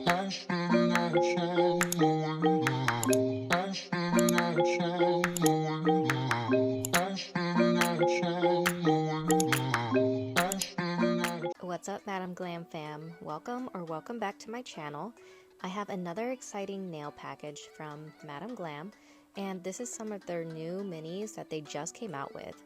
What's up, Madam Glam fam? Welcome back to my channel. I have another exciting nail package from Madam Glam, and this is some of their new minis that they just came out with.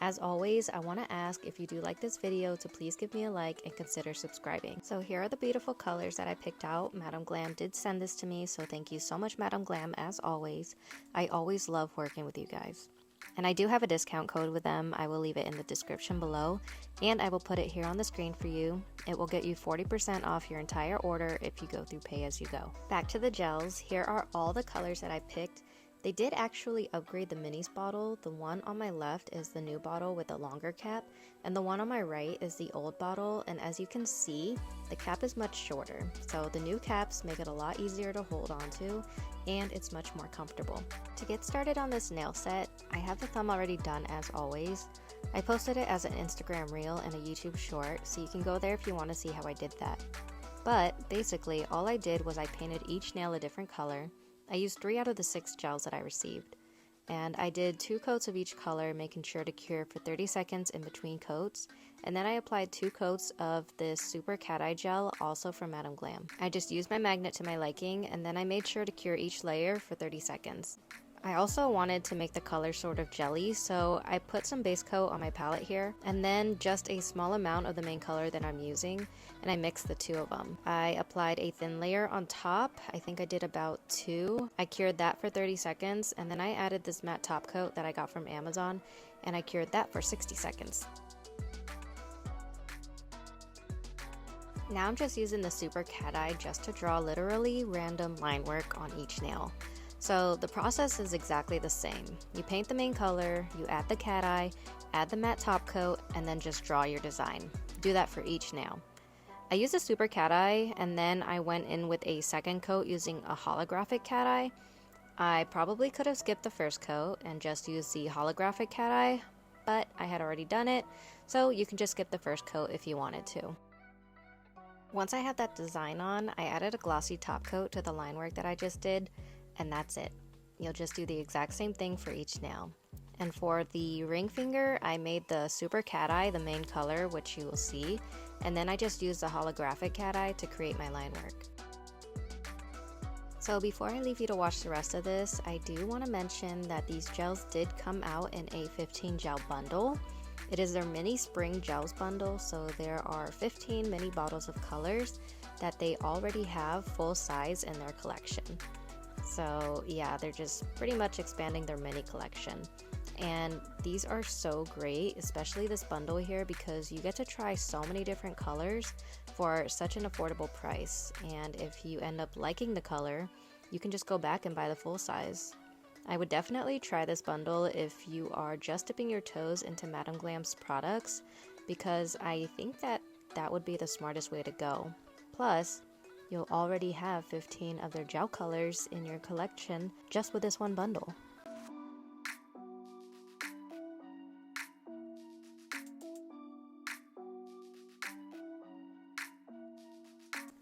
As always, I want to ask if you do like this video to please give me a like and consider subscribing. So here are the beautiful colors that I picked out. Madam Glam did send this to me, so thank you so much, Madam Glam, as always. I always love working with you guys. And I do have a discount code with them. I will leave it in the description below, and I will put it here on the screen for you. It will get you 40% off your entire order if you go through pay as you go. Back to the gels, here are all the colors that I picked. They did actually upgrade the minis bottle. The one on my left is the new bottle with a longer cap, and the one on my right is the old bottle, and as you can see, the cap is much shorter. So the new caps make it a lot easier to hold onto, and it's much more comfortable. To get started on this nail set, I have the thumb already done as always. I posted it as an Instagram reel and a YouTube short, so you can go there if you want to see how I did that. But basically, all I did was I painted each nail a different color. I used 3 out of the 6 gels that I received, and I did 2 coats of each color, making sure to cure for 30 seconds in between coats, and then I applied 2 coats of this Super Cat Eye gel, also from Madam Glam. I just used my magnet to my liking, and then I made sure to cure each layer for 30 seconds. I also wanted to make the color sort of jelly, so I put some base coat on my palette here, and then just a small amount of the main color that I'm using, and I mixed the 2 of them. I applied a thin layer on top. I think I did about 2. I cured that for 30 seconds, and then I added this matte top coat that I got from Amazon, and I cured that for 60 seconds. Now I'm just using the Super Cat Eye just to draw literally random line work on each nail. So the process is exactly the same. You paint the main color, you add the cat eye, add the matte top coat, and then just draw your design. Do that for each nail. I used a Super Cat Eye, and then I went in with a second coat using a Holographic Cat Eye. I probably could have skipped the first coat and just used the Holographic Cat Eye, but I had already done it, so you can just skip the first coat if you wanted to. Once I had that design on, I added a glossy top coat to the line work that I just did, and that's it. You'll just do the exact same thing for each nail. And for the ring finger, I made the Super Cat Eye the main color, which you will see, and then I just used the Holographic Cat Eye to create my line work. So before I leave you to watch the rest of this, I do want to mention that these gels did come out in a 15 gel bundle. It is their mini spring gels bundle, so there are 15 mini bottles of colors that they already have full size in their collection. So yeah, they're just pretty much expanding their mini collection. And these are so great, especially this bundle here, because you get to try so many different colors for such an affordable price. And if you end up liking the color, you can just go back and buy the full size. I would definitely try this bundle if you are just dipping your toes into Madam Glam's products, because I think that would be the smartest way to go. Plus, you'll already have 15 of their gel colors in your collection just with this one bundle.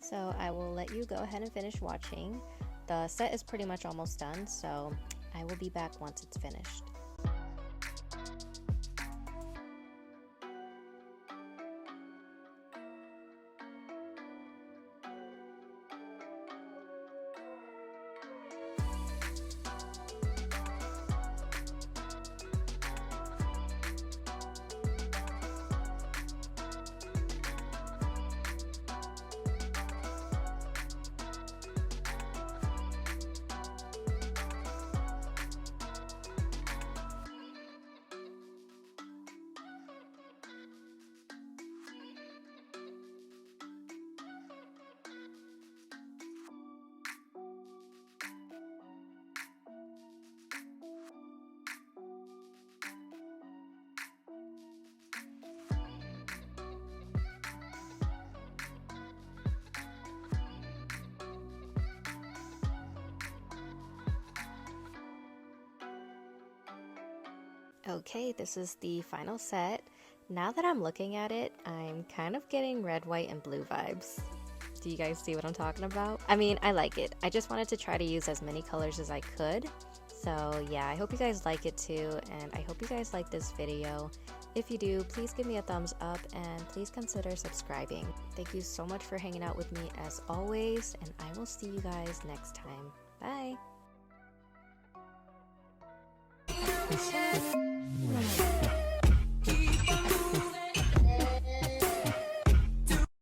So I will let you go ahead and finish watching. The set is pretty much almost done, so I will be back once it's finished. Okay, this is the final set. Now that I'm looking at it, I'm kind of getting red, white, and blue vibes. Do you guys see what I'm talking about? I mean, I like it. I just wanted to try to use as many colors as I could. So yeah, I hope you guys like it too, and I hope you guys like this video. If you do, please give me a thumbs up and please consider subscribing. Thank you so much for hanging out with me as always, and I will see you guys next time. Bye!